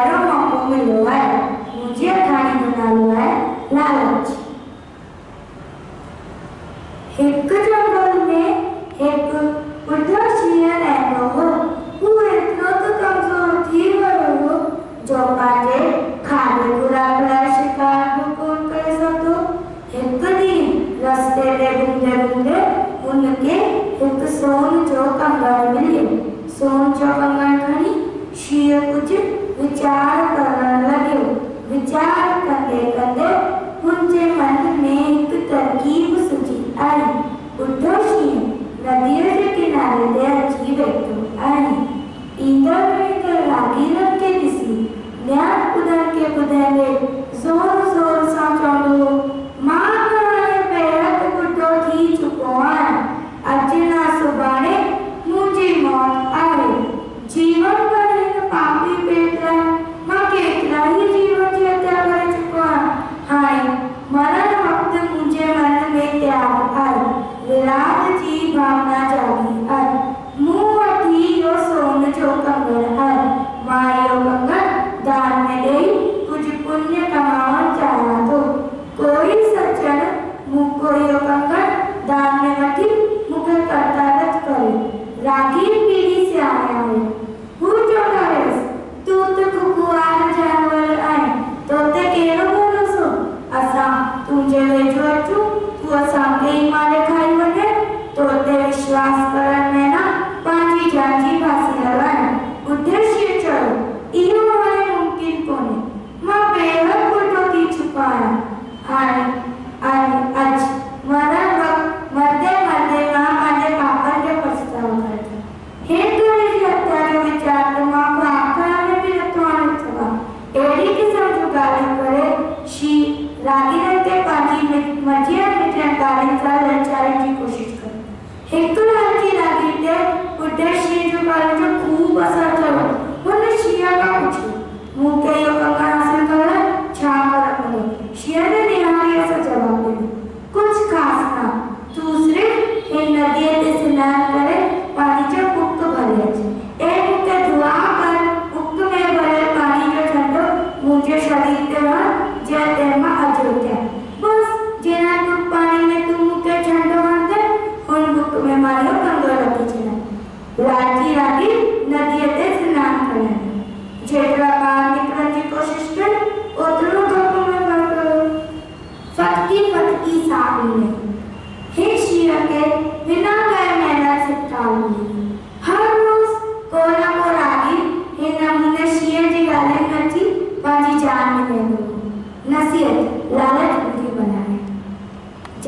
पहिरों मौको मिलो है मुझे खानी बना लो है लालच। एक जंगल में एक बुढ़ा शेर रहता हो। वो इतना तो कमजोर थी वो जो पाजे खाने खुराक ला शिकार को कर सकतो। एक दिन रास्ते में घूमते उनके एक सोन जो कंगाल मिले। सोन जो कंगाल खड़ी शेर कुछ विचार करने लगे। विचार करते उनके मन में एक तरकीब सूझी आई। बुढ़ो शेर नदी के किनारे दे अची बैठो आई। इधर रागीरन के दिसी न्यान उधर के बुधेंगे जोर जोर सा चौड़ो मां कराने पैरत बुढ़ो थी चुको है। अजना सुबाने मुझे मौत आए। जीवन पर एक पापी पेटला मां केतला ही जीवन जी हत्या कर चुको है। हाय मरण वक्त मुझे मन में त्याग आए। विराट जी भावना जागी आई। मुंह वठी यो सोन जो कंगन आई। मायो कंगन दान में दे कुछ पुण्य कमावन चाहा तो कोई सज्जन मुको यो कंगन दान में वठी मुके कर्तारत करे। रागी पीढ़ी से आया है हूँ जो करेस तू तो कुकुआर जानवर आए तो ते केरो बोलो सो असा तुझे ले जो अचू तू असा के मारे खाई वने तो ते विश्वास करन में ना पांची जांची भासी लगान उद्देश्य चलो इहो हमारे मुमकिन कोने मां बेहद बुढ़ो थी छुपाया। हाय आज मरण वक्त मरते मां माने पापन के पछतावा करता। हे तोरे जी हत्या जो विचार तो मां को आखिर में भी रतवान थवा। एड़ी की समझो गाली करे शी रागीरन के पानी में मजिया मिटन गाली का लचाई की कोशिश कर। हेक्टर की रागी ते बुढ़े शेर जो गाली जो खूब असर थवा। उन्हें शिया का पूछो मुंह के यो कंगन हासिल कर छा कर बोले। शिया ने निहारी ऐसा जवाब दिया कुछ खास ना दूसरे इन नदी से स्नान करे पानी जो कुक भरे एक मुके धुआ कर कुक में भरे पानी जो ठंडो मुझे शरीर ते वहाँ जैसे मां अजोत्या बस जेना कुक पानी में तुम मुके ठंडो बनते उन कुक में मारो कंगो रखी चला। राजी रागी नदी से स्नान करने जेठरा बाहर निकलने की कोशिश कर उतरो कप में भर करो फटकी साबुन में हे शिया के बिना गए मेहनत से टालूंगी। हर रोज कोला को रागी हे नमूने शिया जी गाले नची बाजी जान में ले नसीहत लाला